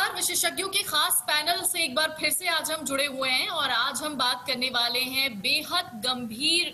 नमस्कार, विशेषज्ञों के खास पैनल से एक बार फिर से आज हम जुड़े हुए हैं और आज हम बात करने वाले हैं बेहद गंभीर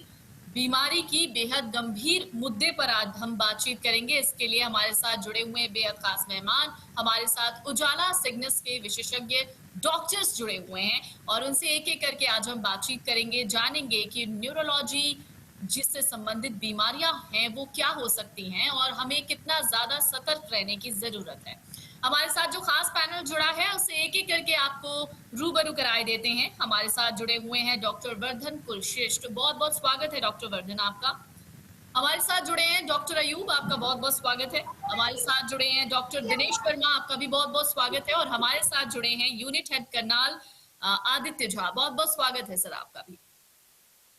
बीमारी की, बेहद गंभीर मुद्दे पर आज हम बातचीत करेंगे। इसके लिए हमारे साथ जुड़े हुए हैं बेहद खास मेहमान, हमारे साथ उजाला सिग्नस के विशेषज्ञ डॉक्टर्स जुड़े हुए हैं और उनसे एक एक करके आज हम बातचीत करेंगे, जानेंगे कि न्यूरोलॉजी जिससे संबंधित बीमारियां हैं वो क्या हो सकती हैं और हमें कितना ज्यादा सतर्क रहने की जरूरत है। हमारे साथ जो खास पैनल जुड़ा है उसे एक एक करके आपको रूबरू कराए देते हैं। हमारे साथ जुड़े हुए हैं डॉक्टर वर्धन कुलश्रेष्ठ, बहुत बहुत स्वागत है डॉक्टर वर्धन आपका। हमारे साथ जुड़े हैं डॉक्टर अयूब, आपका बहुत बहुत स्वागत है। हमारे साथ जुड़े हैं डॉक्टर दिनेश वर्मा, आपका भी बहुत बहुत स्वागत है। और हमारे साथ जुड़े हैं यूनिट हेड करनाल आदित्य झा, बहुत बहुत स्वागत है सर आपका भी।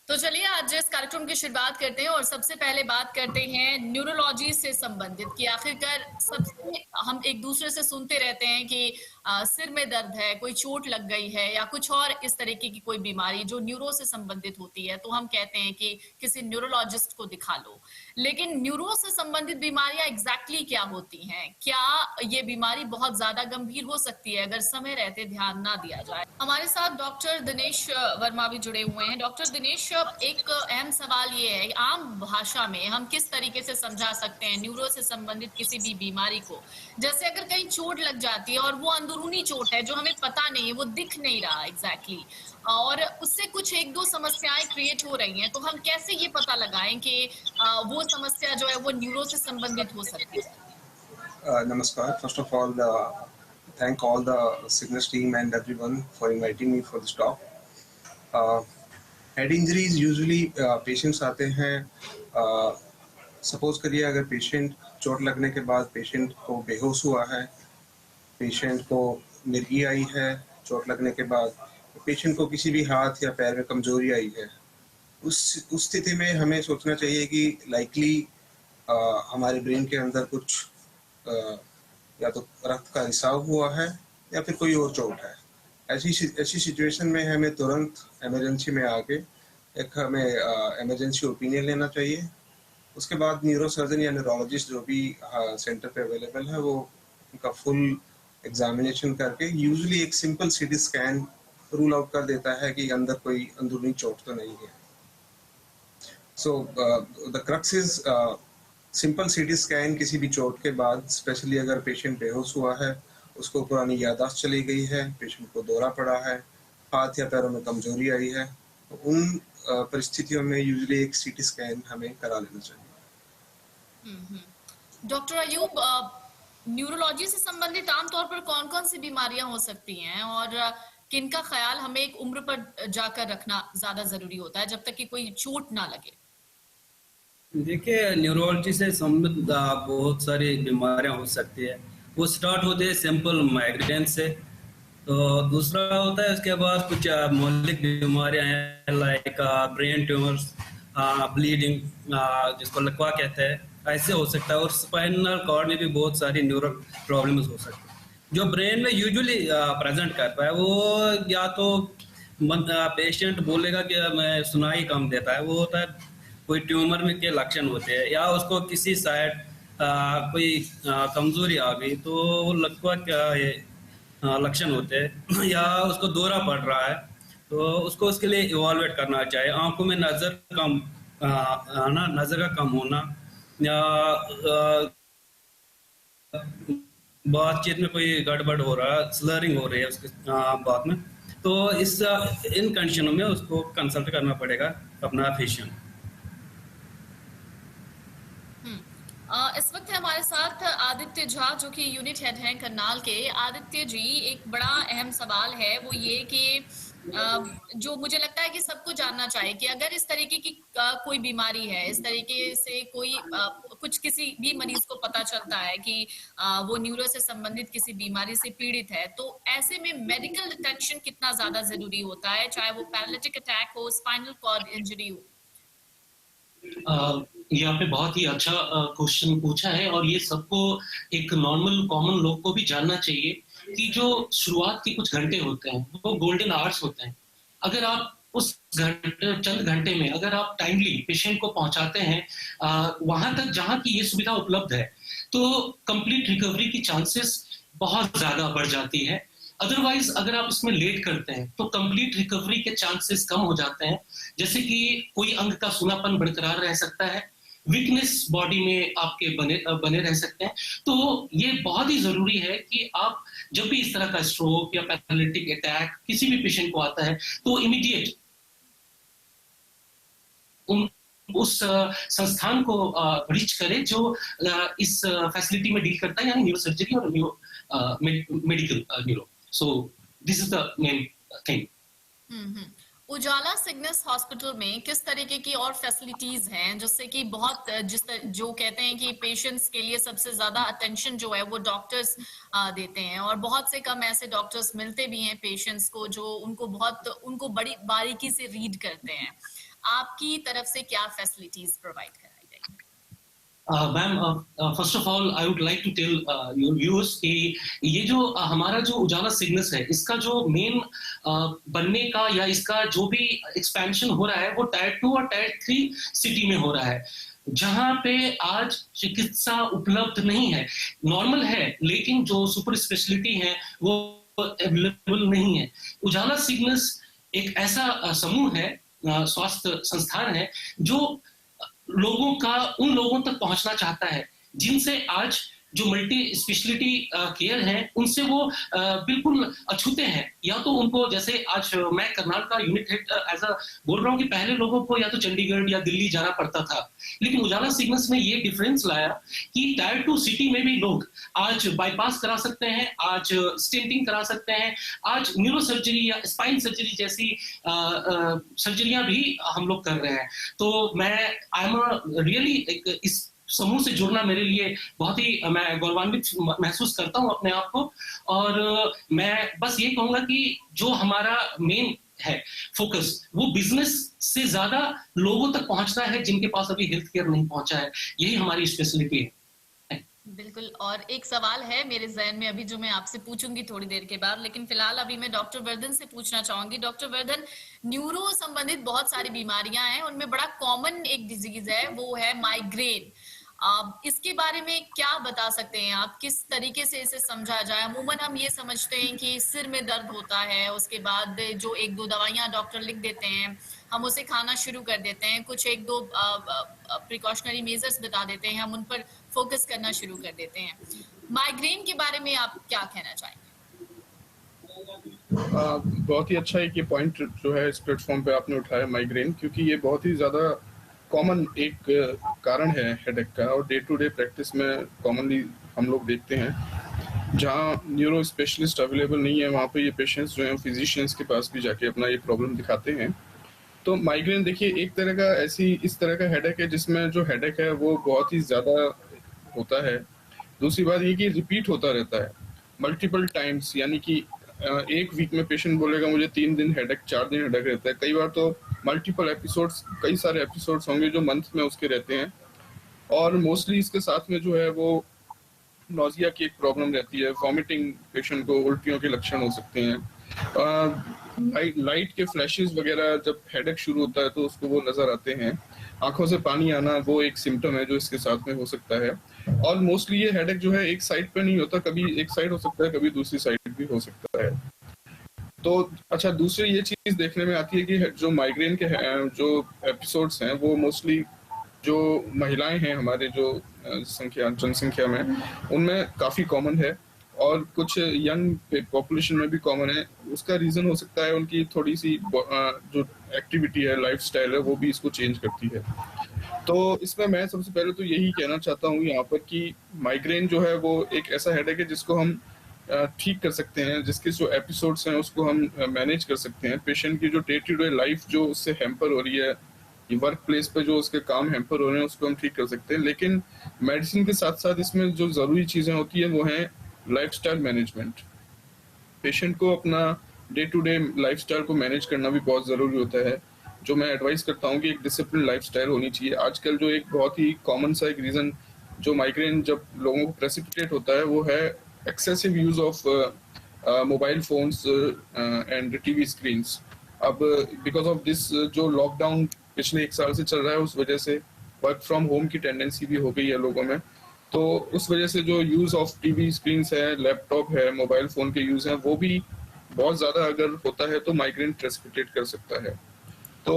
तो चलिए आज इस कार्यक्रम की शुरुआत करते हैं और सबसे पहले बात करते हैं न्यूरोलॉजी से संबंधित कि आखिरकार सबसे हम एक दूसरे से सुनते रहते हैं कि सिर में दर्द है, कोई चोट लग गई है या कुछ और इस तरीके की कोई बीमारी जो न्यूरो से संबंधित होती है तो हम कहते हैं कि किसी न्यूरोलॉजिस्ट को दिखा लो। लेकिन न्यूरो से संबंधित बीमारियां एग्जैक्टली क्या होती हैं? क्या ये बीमारी बहुत ज्यादा गंभीर हो सकती है अगर समय रहते ध्यान ना दिया जाए? हमारे साथ डॉक्टर दिनेश वर्मा भी जुड़े हुए हैं। डॉक्टर दिनेश, एक अहम सवाल ये है, आम भाषा में हम किस तरीके से समझा सकते हैं न्यूरो से संबंधित किसी भी बीमारी को? जैसे अगर कहीं चोट लग जाती है और वो अंदरूनी चोट है जो हमें पता नहीं है, वो दिख नहीं रहा एग्जैक्टली, और उससे कुछ एक दो समस्याएं क्रिएट हो रही हैं, तो हम कैसे ये पता लगाएं कि वो समस्या जो है वो न्यूरो से संबंधित हो सकती है? Namaskar. First of all, thank all the Cygnus team and everyone for inviting me for this talk. Head injuries usually patients आते हैं, सपोज करिए अगर पेशेंट चोट लगने के बाद पेशेंट को बेहोश हुआ है, पेशेंट को मिर्गी आई है, चोट लगने के बाद पेशेंट को किसी भी हाथ या पैर में कमजोरी आई है, उस स्थिति में हमें सोचना चाहिए कि लाइकली हमारे ब्रेन के अंदर कुछ या तो रक्त का रिसाव हुआ है या फिर कोई और चोट है। ऐसी सिचुएशन में हमें तुरंत इमरजेंसी में आके हमें इमरजेंसी ओपिनियन लेना चाहिए। उसके बाद न्यूरो सर्जन या न्यूरोलॉजिस्ट जो भी सेंटर पे अवेलेबल है वो उनका फुल एग्जामिनेशन करके यूजुअली एक simple CT scan rule out कर देता है कि अंदर कोई अंदरूनी चोट तो नहीं है। So the crux is simple CT scan किसी भी चोट के बाद, स्पेशली अगर पेशेंट बेहोश हुआ है, उसको पुरानी याददाश्त चली गई है, पेशेंट को दौरा पड़ा है, हाथ या पैरों में कमजोरी आई है, तो उन परिस्थितियों में यूजुअली एक सीटी स्कैन हमें करा लेना चाहिए। डॉक्टर अयूब, न्यूरोलॉजी से संबंधित आमतौर पर कौन कौन सी बीमारियां हो सकती हैं और किनका ख्याल हमें एक उम्र पर जाकर रखना ज्यादा जरूरी होता है जब तक कि कोई चोट ना लगे? देखिए, न्यूरोलॉजी से संबंधित बहुत सारी बीमारियां हो सकती है। वो स्टार्ट होते हैं सिंपल माइग्रेन से, तो दूसरा होता है उसके बाद कुछ मौलिक बीमारियां हैं लाइक ब्रेन ट्यूमर्स, ब्लीडिंग जिसको लकवा कहते हैं, ऐसे हो सकता है। और स्पाइनल कॉर्ड में भी बहुत सारी न्यूरो प्रॉब्लम्स हो सकती है। जो ब्रेन में यूजुअली प्रेजेंट करता है वो या तो पेशेंट बोलेगा कि मैं सुनाई कम देता है, वो होता है कोई ट्यूमर में के लक्षण होते हैं, या उसको किसी साइड कोई कमजोरी आ गई तो वो लकवा क्या लक्षण होते हैं, या उसको दौरा पड़ रहा है तो उसको उसके लिए इवॉल्वेट करना चाहिए। आंखों में नजर कम आना, नजर का कम होना, या बातचीत में कोई गड़बड़ हो रहा है, स्लरिंग हो रही है उसके बात में, तो इन कंडीशनों में उसको कंसल्ट करना पड़ेगा अपना फिजिशियन। इस वक्त है हमारे साथ आदित्य झा जो कि यूनिट हेड हैं करनाल के। आदित्य जी, एक बड़ा अहम सवाल है वो ये कि जो मुझे लगता है कि सबको जानना चाहिए कि अगर इस तरीके की कोई बीमारी है, इस तरीके से कोई कुछ किसी भी मरीज को पता चलता है कि वो न्यूरो से संबंधित किसी बीमारी से पीड़ित है, तो ऐसे में मेडिकल अटेंशन कितना ज्यादा जरूरी होता है, चाहे वो पैरालिटिक अटैक हो, स्पाइनल कॉर्ड इंजरी हो? यहाँ पे बहुत ही अच्छा क्वेश्चन पूछा है और ये सबको, एक नॉर्मल कॉमन लोग को भी जानना चाहिए कि जो शुरुआत के कुछ घंटे होते हैं वो गोल्डन आवर्स होते हैं। अगर आप उस चंद घंटे में अगर आप टाइमली पेशेंट को पहुंचाते हैं वहां तक जहां की ये सुविधा उपलब्ध है, तो कंप्लीट रिकवरी की चांसेस बहुत ज्यादा बढ़ जाती है। अदरवाइज अगर आप इसमें लेट करते हैं तो कंप्लीट रिकवरी के चांसेस कम हो जाते हैं। जैसे कि कोई अंग का सूनापन बरकरार रह सकता है, वीकनेस बॉडी में आपके बने रह सकते हैं। तो ये बहुत ही जरूरी है कि आप जब भी इस तरह का स्ट्रोक या पैरालिटिक अटैक किसी भी पेशेंट को आता है तो इमीडिएट उस संस्थान को रीच करे जो इस फैसिलिटी में डील करता है, यानी न्यूरो सर्जरी और medical neuro. So this is the main thing. Ujala Cygnus hospital में किस तरीके की और फैसिलिटीज हैं जिससे कि बहुत जो कहते हैं कि पेशेंट्स के लिए सबसे ज्यादा अटेंशन जो है वो डॉक्टर्स देते हैं, और बहुत से कम ऐसे डॉक्टर्स मिलते भी हैं पेशेंट्स को जो उनको बड़ी बारीकी से रीड करते हैं। आपकी तरफ से क्या फैसिलिटीज प्रोवाइड कराई जाएगी? Ma'am, first of all I would like to tell your viewers कि ये जो हमारा जो उजाला सिग्नस है, इसका जो मेन बनने का या इसका जो भी एक्सपेंशन हो रहा है वो टायर 2 और टायर 3 सिटी में हो रहा है, जहां पे आज चिकित्सा उपलब्ध नहीं है। नॉर्मल है लेकिन जो सुपर स्पेशलिटी है वो अवेलेबल नहीं है। उजाला सिग्नस एक ऐसा समूह है, स्वास्थ्य संस्थान है जो उन लोगों तक पहुंचना चाहता है जिनसे आज जो मल्टी स्पेशलिटी केयर है उनसे वो बिल्कुल अछूते हैं। या तो उनको, जैसे आज मैं करनाल का यूनिट हेड एज अ बोल रहा हूँ कि पहले लोगों को या तो चंडीगढ़ या दिल्ली जाना पड़ता था, लेकिन उजाला सिग्नस ने ये डिफरेंस लाया कि टायर 2 सिटी में भी लोग आज बाईपास करा सकते हैं, आज स्टेंटिंग करा सकते हैं, आज न्यूरो सर्जरी या स्पाइन सर्जरी जैसी सर्जरियां भी हम लोग कर रहे हैं। तो आई एम रियली इस समूह से जुड़ना मेरे लिए बहुत ही, मैं गौरवान्वित महसूस करता हूं अपने आप को। और मैं बस ये कहूंगा कि जो हमारा मेन है फोकस वो बिजनेस से ज्यादा लोगों तक पहुंचना है जिनके पास अभी हेल्थ केयर नहीं पहुंचा है। यही हमारी स्पेशलिटी है। बिल्कुल। और एक सवाल है मेरे जहन में अभी जो मैं आपसे पूछूंगी थोड़ी देर के बाद, लेकिन फिलहाल अभी मैं डॉक्टर वर्धन से पूछना चाहूंगी। डॉक्टर वर्धन, न्यूरो संबंधित बहुत सारी बीमारियां हैं, उनमें बड़ा कॉमन एक डिजीज है, वो है माइग्रेन। इसके बारे में क्या बता सकते हैं आप? किस तरीके से इसे समझा जाए? अमूमन हम ये समझते हैं कि सिर में दर्द होता है, उसके बाद जो 1-2 दवाइयां डॉक्टर लिख देते हैं हम उसे खाना शुरू कर देते हैं, कुछ 1-2 प्रिकॉशनरी मेजर्स बता देते हैं, हम उन पर फोकस करना शुरू कर देते हैं। माइग्रेन के बारे में आप क्या कहना चाहेंगे? बहुत ही अच्छा एक ये पॉइंट जो है इस प्लेटफॉर्म पे आपने उठाया, माइग्रेन, क्योंकि ये बहुत ही ज़्यादा कॉमन एक कारण है हेडेक का, और डे टू डे प्रैक्टिस में कॉमनली हम लोग देखते हैं। जहाँ न्यूरो स्पेशलिस्ट अवेलेबल नहीं है वहाँ पे ये पेशेंट्स जो हैं फिजिशियंस के पास भी जाके अपना ये प्रॉब्लम दिखाते हैं। तो माइग्रेन देखिए एक तरह का इस तरह का हेडेक है जिसमें जो हेडेक है वो बहुत ही ज़्यादा होता है। दूसरी बात ये कि रिपीट होता रहता है मल्टीपल टाइम्स, यानी कि एक वीक में पेशेंट बोलेगा मुझे 3 दिन हेडेक, 4 दिन हेडेक रहता है। कई बार तो मल्टीपल एपिसोड्स, कई सारे एपिसोड्स होंगे जो मंथ में उसके रहते हैं। और मोस्टली इसके साथ में जो है वो नोजिया की एक प्रॉब्लम रहती है, वॉमिटिंग, पेशेंट को उल्टियों के लक्षण हो सकते हैं। लाइट के फ्लैशेस वगैरह जब हेडेक शुरू होता है तो उसको वो नजर आते हैं। आंखों से पानी आना वो एक सिम्टम है जो इसके साथ में हो सकता है। और मोस्टली ये हेडेक जो है एक साइड पे नहीं होता, कभी एक साइड हो सकता है, कभी दूसरी साइड भी हो सकता है। तो अच्छा, दूसरी ये चीज देखने में आती है कि जो माइग्रेन के जो एपिसोड्स हैं वो मोस्टली जो महिलाएं हैं हमारे जो जनसंख्या में उनमें काफ़ी कॉमन है, और कुछ यंग पॉपुलेशन में भी कॉमन है। उसका रीज़न हो सकता है उनकी थोड़ी सी जो एक्टिविटी है, लाइफस्टाइल है, वो भी इसको चेंज करती है। तो इसमें मैं सबसे पहले तो यही कहना चाहता हूँ यहाँ पर कि माइग्रेन जो है वो एक ऐसा हेडेक है जिसको हम ठीक कर सकते हैं, जिसके जो एपिसोड्स हैं उसको हम मैनेज कर सकते हैं। पेशेंट की जो डे टू डे लाइफ जो उससे हैम्पर हो रही है, वर्क प्लेस पे जो उसके काम हैम्पर हो रहे हैं, उसको हम ठीक कर सकते हैं। लेकिन मेडिसिन के साथ साथ इसमें जो ज़रूरी चीज़ें होती हैं वो हैं लाइफस्टाइल मैनेजमेंट। पेशेंट को अपना डे टू डे लाइफस्टाइल को मैनेज करना भी बहुत ज़रूरी होता है। जो मैं एडवाइस करता हूँ कि एक डिसिप्लिन लाइफस्टाइल होनी चाहिए। आजकल जो एक बहुत ही कॉमन सा एक रीज़न जो माइग्रेन जब लोगों को प्रेसिपिटेट होता है वो है excessive use of mobile phones and TV screens. अब बिकॉज ऑफ दिस जो लॉकडाउन पिछले 1 साल से चल रहा है, उस वजह से वर्क फ्रॉम होम की टेंडेंसी भी हो गई है लोगों में। तो उस वजह से जो यूज़ ऑफ टीवी स्क्रीन है, लैपटॉप है, मोबाइल फ़ोन के यूज़ हैं, वो भी बहुत ज़्यादा अगर होता है तो माइग्रेन प्रेसिपिटेट कर सकता है। तो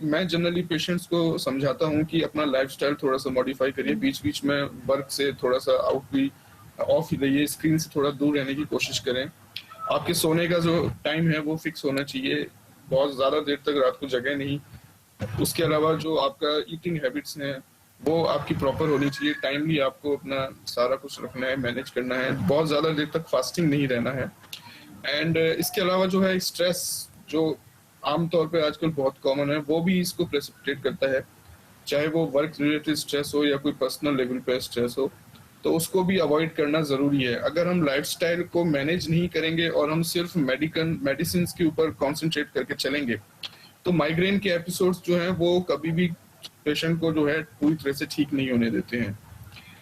मैं जनरली पेशेंट्स को समझाता हूँ कि अपना लाइफस्टाइल थोड़ा सा मॉडिफाई करिए, बीच-बीच में वर्क से थोड़ा सा ऑफ ही रहिए, स्क्रीन से थोड़ा दूर रहने की कोशिश करें। आपके सोने का जो टाइम है वो फिक्स होना चाहिए, बहुत ज़्यादा देर तक रात को जगें नहीं। उसके अलावा जो आपका ईटिंग हैबिट्स हैं वो आपकी प्रॉपर होनी चाहिए, टाइमली आपको अपना सारा कुछ रखना है, मैनेज करना है, बहुत ज़्यादा देर तक फास्टिंग नहीं रहना है। एंड इसके अलावा जो है स्ट्रेस, जो आमतौर पे आजकल बहुत कॉमन है, वो भी इसको प्रेसिपिटेट करता है, चाहे वो वर्क रिलेटेड स्ट्रेस हो या कोई पर्सनल लेवल पे स्ट्रेस हो, तो उसको भी अवॉइड करना ज़रूरी है। अगर हम लाइफस्टाइल को मैनेज नहीं करेंगे और हम सिर्फ मेडिसिन के ऊपर कॉन्सेंट्रेट करके चलेंगे, तो माइग्रेन के एपिसोड्स जो हैं वो कभी भी पेशेंट को जो है पूरी तरह से ठीक नहीं होने देते हैं।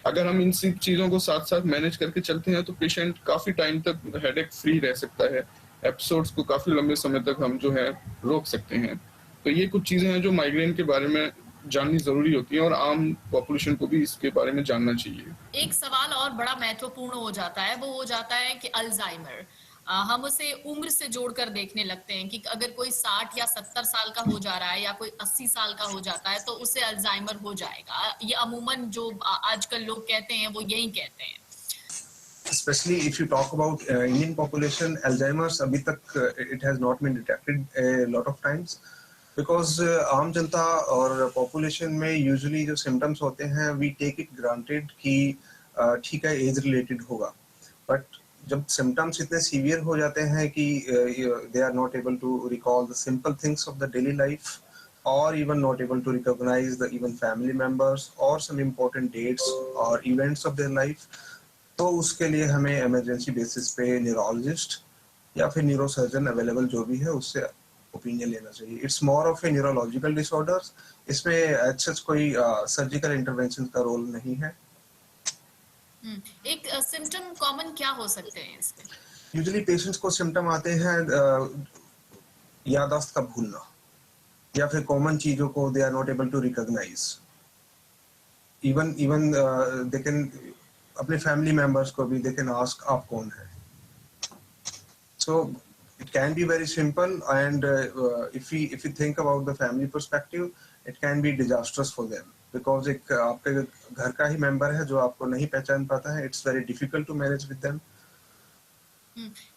अगर हम इन सब चीज़ों को साथ साथ मैनेज करके चलते हैं तो पेशेंट काफ़ी टाइम तक हेडेक फ्री रह सकता है, एपिसोड्स को काफ़ी लंबे समय तक हम जो है रोक सकते हैं। तो ये कुछ चीज़ें हैं जो माइग्रेन के बारे में जाननी ज़रूरी होती है और आम पॉपुलेशन को भी इसके बारे में जानना चाहिए। एक सवाल और बड़ा महत्वपूर्ण हो जाता है, वो हो जाता है कि अल्जाइमर। हम उसे उम्र से जोड़कर देखने लगते हैं कि अगर कोई 60 या 70 साल का हो जा रहा है या कोई 80 साल का हो जाता है तो उसे अल्जाइमर हो जाएगा। ये अमूमन जो आजकल लोग कहते हैं वो यही कहते हैं। Especially if you talk about Indian population, Alzheimer's अभी तक it has not been detected a lot of times because आम जनता और population में usually जो symptoms होते हैं we take it granted कि ठीक है एज रिलेटेड होगा, बट जब symptoms इतने severe हो जाते हैं कि they are not able to recall the simple things of the daily life or even not able to recognize the even family members or some important dates or events of their life, तो उसके लिए हमें emergency basis पे neurologist या फिर neurosurgeon available जो भी है उससे ओपिनियन लेना चाहिए। It's more of A neurological disorders, इसमें अच्छा कोई सर्जिकल इंटरवेंशन का रोल नहीं है। एक सिम्टम कॉमन क्या हो सकते हैं इसमें? यूजुअली पेशेंट्स को सिम्टम आते हैं याददाश्त का भूलना या फिर कॉमन चीजों को they are not able to recognise, even they can अपने फैमिली मेंबर्स को भी दे कैन आस्क आप कौन है। So it can be very simple and if you think about the family perspective it can be disasters for them because एक आपके घर का ही मेंबर है जो आपको नहीं पहचान पाता है, it's very difficult to manage with them.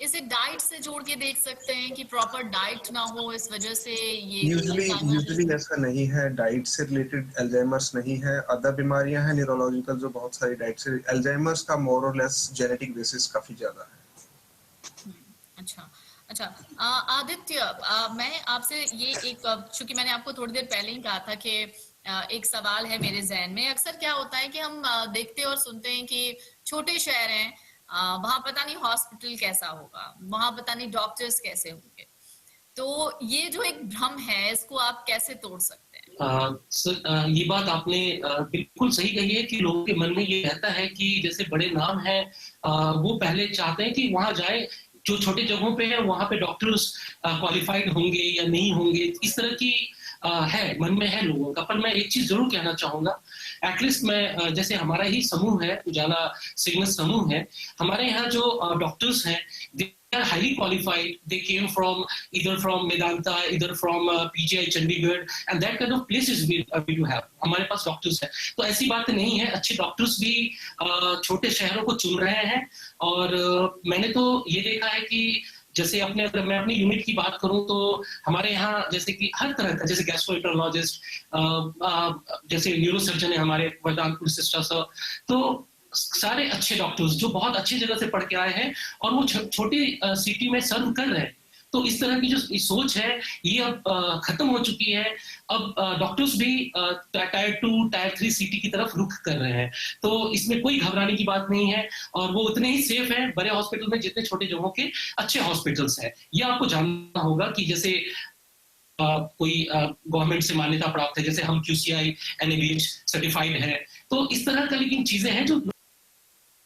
इसे डाइट से जोड़ के देख सकते हैं कि प्रॉपर डाइट ना हो इस वजह से ये यूजुअली ऐसा नहीं है, डाइट से रिलेटेड अल्जाइमर्स नहीं है, अदर बीमारियां हैं न्यूरोलॉजिकल जो बहुत सारी डाइट से, अल्जाइमर्स का मोर और लेस जेनेटिक बेसिस काफी ज्यादा है। अच्छा आदित्य, मैं आपसे ये एक, चूंकि मैंने आपको थोड़ी देर पहले ही कहा था कि एक सवाल है मेरे जहन में। अक्सर क्या होता है कि हम देखते और सुनते हैं कि छोटे शहर हैं, वहां पता नहीं हॉस्पिटल कैसा होगा, वहां पता नहीं डॉक्टर्स कैसे होंगे, तो ये जो एक भ्रम है इसको आप कैसे तोड़ सकते हैं? ये बात आपने बिल्कुल सही कही है कि लोगों के मन में ये रहता है कि जैसे बड़े नाम हैं वो पहले चाहते हैं कि वहां जाए, जो छोटे जगहों पे है वहां पे डॉक्टर्स क्वालिफाइड होंगे या नहीं होंगे, इस तरह की है मन में है लोगों का। पर मैं एक चीज जरूर कहना चाहूंगा, एटलीस्ट मैं जैसे हमारा ही समूह है, उजाला सिग्नस समूह है, हमारे यहाँ जो डॉक्टर्स हैं they are highly qualified, they came from इधर फ्रॉम मेदांता, इधर from PGI Chandigarh and that kind of places we do have, हमारे पास डॉक्टर्स हैं। तो ऐसी बात नहीं है, अच्छे डॉक्टर्स भी छोटे शहरों को चुन रहे हैं। और मैंने तो ये देखा है कि जैसे अगर मैं अपनी यूनिट की बात करूं तो हमारे यहाँ जैसे कि हर तरह का, जैसे गैस्ट्रोएंटेरोलॉजिस्ट, जैसे न्यूरोसर्जन है हमारे वरदानपुर सिस्टर सर, तो सारे अच्छे डॉक्टर्स जो बहुत अच्छी जगह से पढ़ के आए हैं और वो छोटी सिटी में सर्व कर रहे हैं। तो इस तरह की जो सोच है ये अब खत्म हो चुकी है। अब डॉक्टर्स भी टायर 2 टायर 3 सिटी की तरफ रुख कर रहे हैं, तो इसमें कोई घबराने की बात नहीं है और वो उतने ही सेफ है बड़े हॉस्पिटल में जितने छोटे जगहों के अच्छे हॉस्पिटल्स हैं। ये आपको जानना होगा कि जैसे कोई गवर्नमेंट से मान्यता प्राप्त है, जैसे हम QCI NABH सर्टिफाइड है, तो इस तरह का लेकिन चीजें हैं जो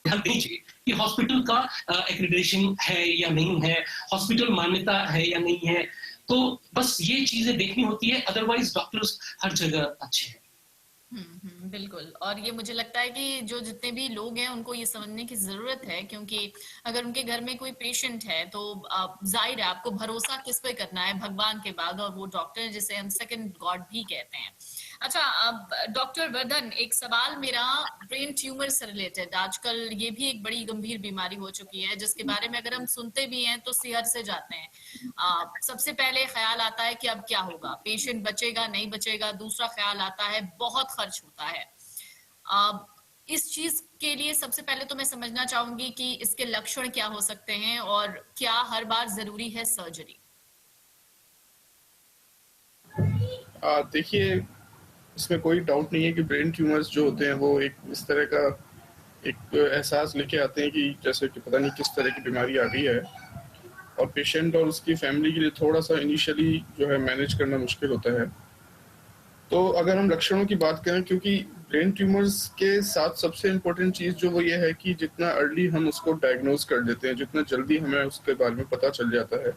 ध्यान देनी चाहिए कि हॉस्पिटल का एक्रेडिटेशन है या नहीं है, हॉस्पिटल मान्यता है या नहीं है, तो बस ये चीजें देखनी होती है, अदरवाइज डॉक्टर्स हर जगह अच्छे हैं। बिल्कुल। और ये मुझे लगता है कि जो जितने भी लोग हैं उनको ये समझने की जरूरत है, क्योंकि अगर उनके घर में कोई पेशेंट है तो जाहिर है आपको भरोसा किस पे करना है, भगवान के बाद, और वो डॉक्टर जिसे हम सेकंड गॉड भी कहते हैं। अच्छा, अब डॉक्टर वर्धन, एक सवाल मेरा ब्रेन ट्यूमर से रिलेटेड। आजकल ये भी एक बड़ी गंभीर बीमारी हो चुकी है जिसके बारे में अगर हम सुनते भी हैं तो सिहर से जाते हैं। सबसे पहले ख्याल आता है कि अब क्या होगा, पेशेंट बचेगा नहीं बचेगा। दूसरा ख्याल आता है बहुत खर्च होता है। इस चीज के लिए सबसे पहले तो मैं समझना चाहूंगी कि इसके लक्षण क्या हो सकते हैं और क्या हर बार जरूरी है सर्जरी। देखिए, इसमें कोई डाउट नहीं है कि ब्रेन ट्यूमर्स जो होते हैं वो एक इस तरह का एक एहसास लेके आते हैं कि जैसे कि पता नहीं किस तरह की बीमारी आ गई है, और पेशेंट और उसकी फैमिली के लिए थोड़ा सा इनिशियली जो है मैनेज करना मुश्किल होता है। तो अगर हम लक्षणों की बात करें, क्योंकि ब्रेन ट्यूमर्स के साथ सबसे इम्पोर्टेंट चीज़ जो वो ये है कि जितना अर्ली हम उसको डायग्नोज कर देते हैं, जितना जल्दी हमें उसके बारे में पता चल जाता है,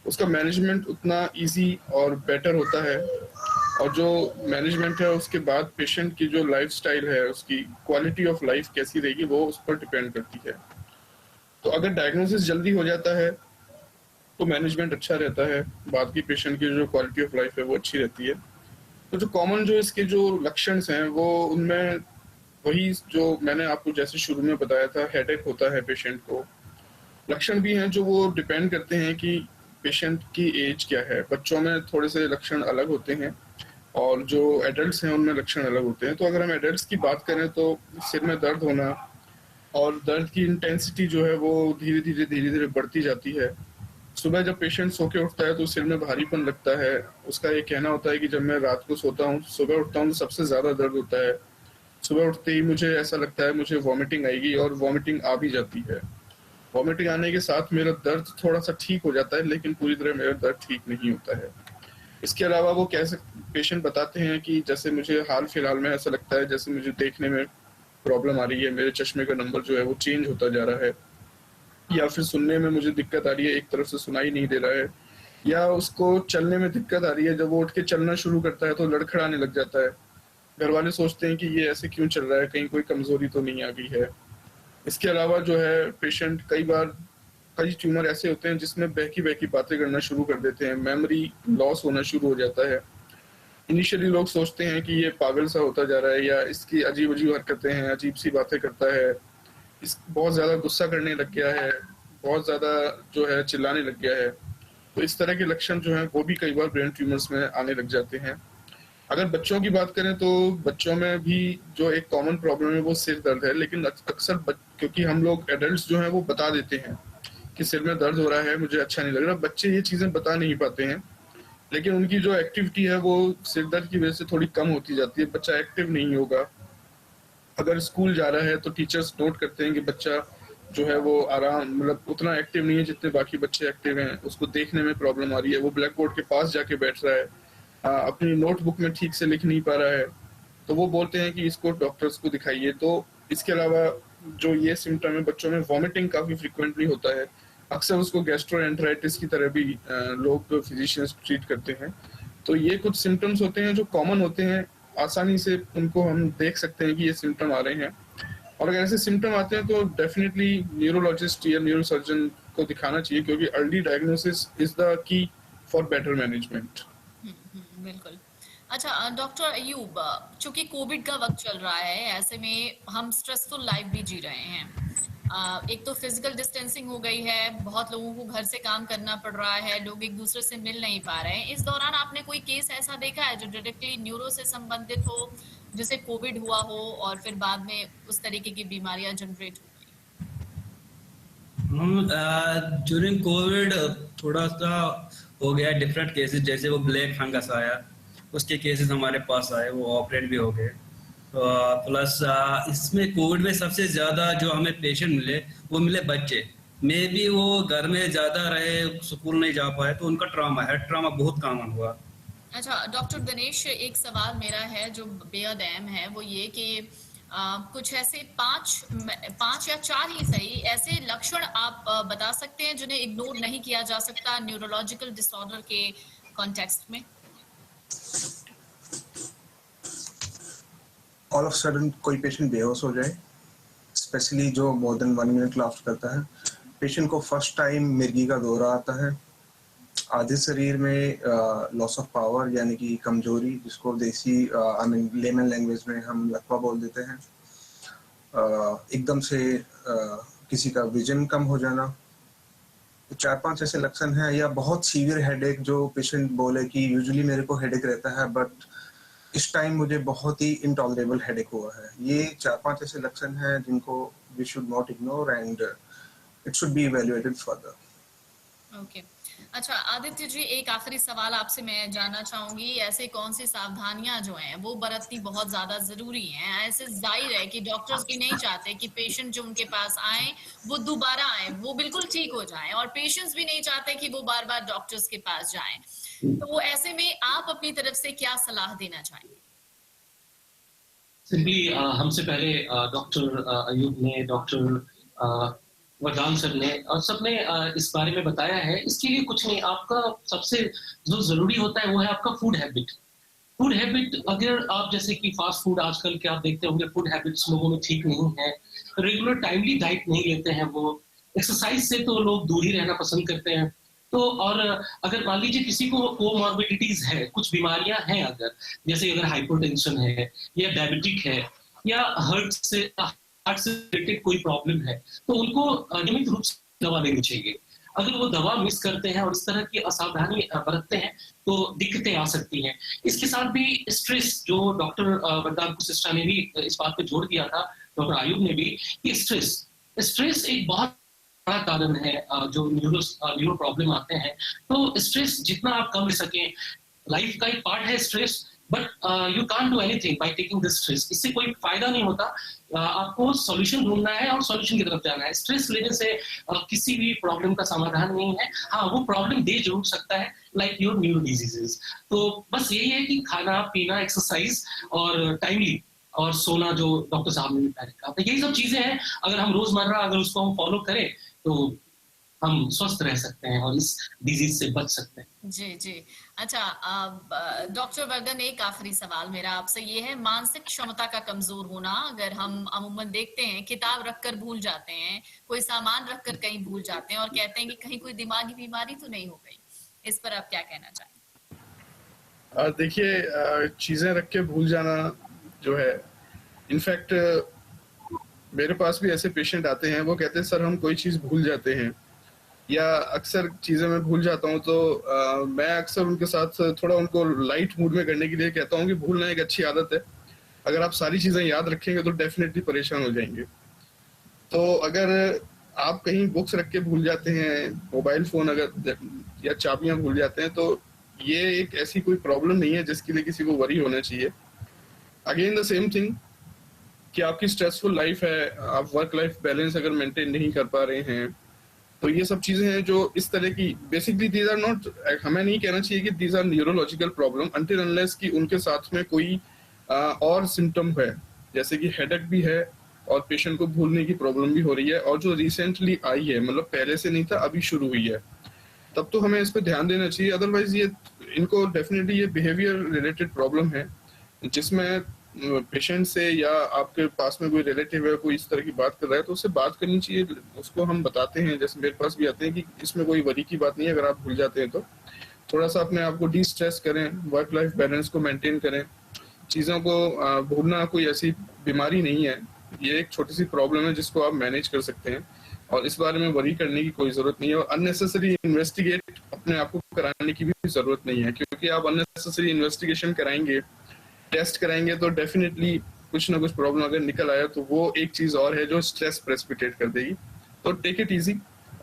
उसका मैनेजमेंट उतना इजी और बेटर होता है। और जो मैनेजमेंट है उसके बाद पेशेंट की जो लाइफस्टाइल है, उसकी क्वालिटी ऑफ लाइफ कैसी रहेगी, वो उस पर डिपेंड करती है। तो अगर डायग्नोसिस जल्दी हो जाता है तो मैनेजमेंट अच्छा रहता है, बाद की पेशेंट की जो क्वालिटी ऑफ लाइफ है वो अच्छी रहती है। तो जो कॉमन जो इसके जो लक्षण हैं वो उनमें वही जो मैंने आपको जैसे शुरू में बताया था, हेडेक होता है पेशेंट को। लक्षण भी हैं जो वो डिपेंड करते हैं कि पेशेंट की एज क्या है। बच्चों में थोड़े से लक्षण अलग होते हैं और जो एडल्ट्स हैं उनमें लक्षण अलग होते हैं। तो अगर हम एडल्ट्स की बात करें तो सिर में दर्द होना और दर्द की इंटेंसिटी जो है वो धीरे धीरे बढ़ती जाती है। सुबह जब पेशेंट सो के उठता है तो सिर में भारीपन लगता है। उसका ये कहना होता है कि जब मैं रात को सोता हूँ, सुबह उठता हूँ तो सबसे ज्यादा दर्द होता है। सुबह उठते ही मुझे ऐसा लगता है मुझे वॉमिटिंग आएगी, और वॉमिटिंग आ भी जाती है। वॉमिटिंग आने के साथ मेरा दर्द थोड़ा सा ठीक हो जाता है, लेकिन पूरी तरह मेरा दर्द ठीक नहीं होता है। इसके अलावा वो पेशेंट बताते हैं कि जैसे मुझे हाल फिलहाल में ऐसा लगता है जैसे मुझे देखने में प्रॉब्लम आ रही है, मेरे चश्मे का नंबर जो है वो चेंज होता जा रहा है, या फिर सुनने में मुझे दिक्कत आ रही है, एक तरफ से सुनाई नहीं दे रहा है, या उसको चलने में दिक्कत आ रही है। जब वो उठ के चलना शुरू करता है तो लड़खड़ाने लग जाता है। घर वाले सोचते हैं कि ये ऐसे क्यों चल रहा है, कहीं कोई कमजोरी तो नहीं आ गई है। इसके अलावा जो है पेशेंट कई ट्यूमर ऐसे होते हैं जिसमें बहकी बहकी बातें करना शुरू कर देते हैं, मेमोरी लॉस होना शुरू हो जाता है। इनिशियली लोग सोचते हैं कि ये पागल सा होता जा रहा है, या इसकी अजीब अजीब हरकतें हैं, अजीब सी बातें करता है, इस बहुत ज्यादा गुस्सा करने लग गया है, बहुत ज्यादा जो है चिल्लाने लग गया है। तो इस तरह के लक्षण जो हैं वो भी कई बार ब्रेन ट्यूमर्स में आने लग जाते हैं। अगर बच्चों की बात करें तो बच्चों में भी जो एक कॉमन प्रॉब्लम है वो सिर दर्द है, लेकिन अक्सर क्योंकि हम लोग एडल्ट्स जो हैं वो बता देते हैं कि सिर में दर्द हो रहा है, मुझे अच्छा नहीं लग रहा। बच्चे ये चीजें बता नहीं पाते हैं, लेकिन उनकी जो एक्टिविटी है वो सिर दर्द की वजह से थोड़ी कम होती जाती है। बच्चा एक्टिव नहीं होगा। अगर स्कूल जा रहा है तो टीचर्स नोट करते हैं कि बच्चा जो है वो आराम मतलब उतना एक्टिव नहीं है जितने बाकी बच्चे एक्टिव हैं, उसको देखने में प्रॉब्लम आ रही है, वो ब्लैक बोर्ड के पास जाके बैठ रहा है, अपनी नोटबुक में ठीक से लिख नहीं पा रहा है, तो वो बोलते हैं कि इसको डॉक्टर्स को दिखाइए। तो इसके अलावा जो ये सिम्टम है, बच्चों में वॉमिटिंग काफी फ्रिक्वेंटली होता है। अक्सर उसको गैस्ट्रोएंटेराइटिस की तरह भी लोग फिजिशियंस ट्रीट करते हैं। तो ये कुछ सिम्टम्स होते हैं जो कॉमन होते हैं, आसानी से उनको हम देख सकते हैं कि ये सिम्टम आ रहे हैं। और अगर ऐसे सिम्टम आते हैं तो डेफिनेटली न्यूरोलॉजिस्ट या न्यूरोसर्जन को दिखाना चाहिए, क्योंकि early diagnosis is the key for better management. बिल्कुल। अच्छा डॉक्टर अयूब, चूंकि कोविड का वक्त चल रहा है, ऐसे में हम स्ट्रेसफुल लाइफ भी जी रहे हैं। एक तो फिजिकल डिस्टेंसिंग हो गई है, बहुत लोगों को घर से काम करना पड़ रहा है, लोग एक दूसरे से मिल नहीं पा रहे हैं। इस दौरान आपने कोई केस ऐसा देखा है जो डायरेक्टली न्यूरो से संबंधित हो, जिसे कोविड हुआ हो और फिर बाद में उस तरीके की बीमारियां जनरेट हो हम ड्यूरिंग कोविड थोड़ा सा हो गया डिफरेंट केसेस, जैसे वो ब्लैक फंगस आया, उसके केसेस हमारे पास आए, वो ऑपरेट भी हो गए। प्लस इसमें कोविड में सबसे ज़्यादा जो हमें पेशेंट मिले वो मिले बच्चे। मे बी वो घर में ज़्यादा रहे, स्कूल नहीं जा पाए, तो उनका हेड ट्रामा बहुत कॉमन हुआ। अच्छा डॉक्टर दिनेश, एक सवाल मेरा है जो बेहद अहम है, वो ये कि कुछ ऐसे पांच या चार ही सही ऐसे लक्षण आप बता सकते हैं जिन्हें इग्नोर नहीं किया जा सकता न्यूरोलॉजिकल डिसऑर्डर के कॉन्टेक्स्ट में? ऑल ऑफ सडन कोई पेशेंट बेहोश हो जाए, स्पेशली जो मोर देन 1 मिनट लास्ट करता है। पेशेंट को फर्स्ट टाइम मिर्गी का दौरा आता है, आधे शरीर में लॉस ऑफ पावर यानी कि कमजोरी, जिसको देसी लेमन लैंग्वेज में हम लकवा बोल देते हैं। एकदम से किसी का विजन कम हो जाना, 4-5 ऐसे लक्षण हैं। या बहुत सीवियर हेडेक, जो पेशेंट बोले कि यूजुअली मेरे को हेडेक रहता है बट इस टाइम मुझे बहुत ही इंटॉलरेबल हेडेक हुआ है। ये 4-5 ऐसे लक्षण हैं जिनको we should not ignore and it should be evaluated further. Okay, अच्छा आदित्य जी, एक आखिरी सवाल आपसे मैं जानना चाहूंगी, ऐसे कौन सी सावधानियां जो हैं वो बरतनी बहुत ज्यादा जरूरी हैं? ऐसे जाहिर है कि डॉक्टर्स भी नहीं चाहते कि पेशेंट जो उनके पास आए वो दोबारा आए, वो बिल्कुल ठीक हो जाएं, और पेशेंट्स भी नहीं चाहते कि वो बार बार डॉक्टर्स के पास जाएं। तो वो ऐसे में आप अपनी तरफ से क्या सलाह देना चाहेंगे? सिंपली हमसे पहले डॉक्टर अयूब ने, डॉक्टर वरदान सर ने और सबने इस बारे में बताया है। इसके लिए कुछ नहीं, आपका सबसे जो जरूरी होता है वो है आपका फूड हैबिट। फूड हैबिट, अगर आप जैसे कि फास्ट फूड आजकल के आप देखते होंगे, फूड हैबिट्स लोगों में ठीक नहीं है, रेगुलर टाइमली डाइट नहीं लेते हैं, वो एक्सरसाइज से तो लोग दूर ही रहना पसंद करते हैं। तो और अगर मान लीजिए किसी को कोमॉर्बिडिटीज है, कुछ बीमारियां हैं, अगर जैसे अगर हाइपरटेंशन है या डायबिटिक है या हार्ट से रिलेटेड कोई प्रॉब्लम है, तो उनको नियमित रूप से दवा लेनी चाहिए। अगर वो दवा मिस करते हैं और इस तरह की असावधानी बरतते हैं तो दिक्कतें आ सकती हैं। इसके साथ भी स्ट्रेस, जो डॉक्टर वरदान कुसिस्टा ने भी इस बात पे जोड़ दिया था, डॉक्टर आयुब ने भी, कि स्ट्रेस एक बहुत बड़ा कारण है जो न्यूरो प्रॉब्लम आते हैं। तो स्ट्रेस जितना आप कम ले सकें, लाइफ का एक पार्ट है stress, but you can't do anything by taking this stress. इससे कोई फायदा नहीं होता। आपको सॉल्यूशन ढूंढना है और सॉल्यूशन की तरफ जाना है। स्ट्रेस लेने से किसी भी प्रॉब्लम का समाधान नहीं है। हाँ, वो प्रॉब्लम दे जरूर सकता है, लाइक योर न्यूरो डिजीजेस। तो बस यही है कि खाना पीना, एक्सरसाइज और टाइमली और सोना, जो डॉक्टर साहब ने भी पहले कहा था, यही सब चीजें हैं। अगर हम रोजमर्रा अगर उसको हम फॉलो करें तो हम स्वस्थ रह सकते हैं और इस डिजीज से बच सकते हैं। जी जी, अच्छा डॉक्टर वर्धन, एक आखिरी सवाल मेरा आपसे ये है, मानसिक क्षमता का कमजोर होना, अगर हम अमूमन देखते हैं किताब रखकर भूल जाते हैं, कोई सामान रखकर कहीं भूल जाते हैं और कहते हैं कि कहीं कोई दिमागी बीमारी तो नहीं हो गई, इस पर आप क्या कहना चाहेंगे? देखिए, चीजें रख के भूल जाना जो है, इनफैक्ट मेरे पास भी ऐसे पेशेंट आते हैं, वो कहते हैं सर हम कोई चीज भूल जाते हैं, या अक्सर चीजें मैं भूल जाता हूँ। तो मैं अक्सर उनके साथ थोड़ा उनको लाइट मूड में करने के लिए कहता हूँ कि भूलना एक अच्छी आदत है। अगर आप सारी चीजें याद रखेंगे तो डेफिनेटली परेशान हो जाएंगे। तो अगर आप कहीं बुक्स रख के भूल जाते हैं, मोबाइल फोन अगर या चाबियां भूल जाते हैं, तो ये एक ऐसी कोई प्रॉब्लम नहीं है जिसके लिए किसी को वरी होना चाहिए। अगेन द सेम थिंग कि आपकी स्ट्रेसफुल लाइफ है, आप वर्क लाइफ बैलेंस अगर मेंटेन नहीं कर पा रहे हैं, तो ये सब चीजें हैं जो इस तरह की, बेसिकली दीज आर नॉट, हमें नहीं कहना चाहिए कि these are neurological problem until unless कि उनके साथ में कोई और सिम्टम है, जैसे कि हेडेक भी है और पेशेंट को भूलने की प्रॉब्लम भी हो रही है, और जो रिसेंटली आई है, मतलब पहले से नहीं था अभी शुरू हुई है, तब तो हमें इस पर ध्यान देना चाहिए। अदरवाइज ये इनको डेफिनेटली ये बिहेवियर रिलेटेड प्रॉब्लम है, जिसमें पेशेंट से या आपके पास में कोई रिलेटिव है, कोई इस तरह की बात कर रहा है, तो उससे बात करनी चाहिए। उसको हम बताते हैं, जैसे मेरे पास भी आते हैं, कि इसमें कोई वरी की बात नहीं है, अगर आप भूल जाते हैं तो थोड़ा सा अपने आप को डी स्ट्रेस करें, वर्क लाइफ बैलेंस को मेंटेन करें। चीज़ों को भूलना कोई ऐसी बीमारी नहीं है, ये एक छोटी सी प्रॉब्लम है जिसको आप मैनेज कर सकते हैं, और इस बारे में वरी करने की कोई जरूरत नहीं है। और अननेसेसरी इन्वेस्टिगेट अपने आप को कराने की भी जरूरत नहीं है, क्योंकि आप अननेसेसरी इन्वेस्टिगेशन कराएंगे, टेस्ट कराएंगे, तो डेफिनेटली कुछ ना कुछ प्रॉब्लम अगर निकल आया तो वो एक चीज और है जो स्ट्रेस प्रेसिपिटेट कर देगी। तो टेक इट इजी,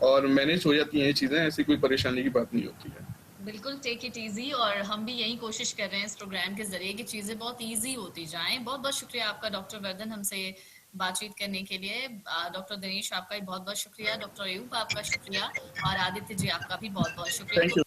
और मैनेज हो जाती हैं ये चीजें, ऐसी कोई परेशानी की बात नहीं होती है। बिल्कुल टेक इट इजी, और हम भी यही कोशिश कर रहे हैं इस प्रोग्राम के जरिए कि चीजें बहुत इजी होती जाएं। बहुत बहुत शुक्रिया आपका डॉक्टर वर्धन, हमसे बातचीत करने के लिए। डॉक्टर दिनेश, आपका भी बहुत बहुत शुक्रिया। डॉक्टर अयूब, आपका शुक्रिया। और आदित्य जी, आपका भी बहुत बहुत शुक्रिया। Thank you.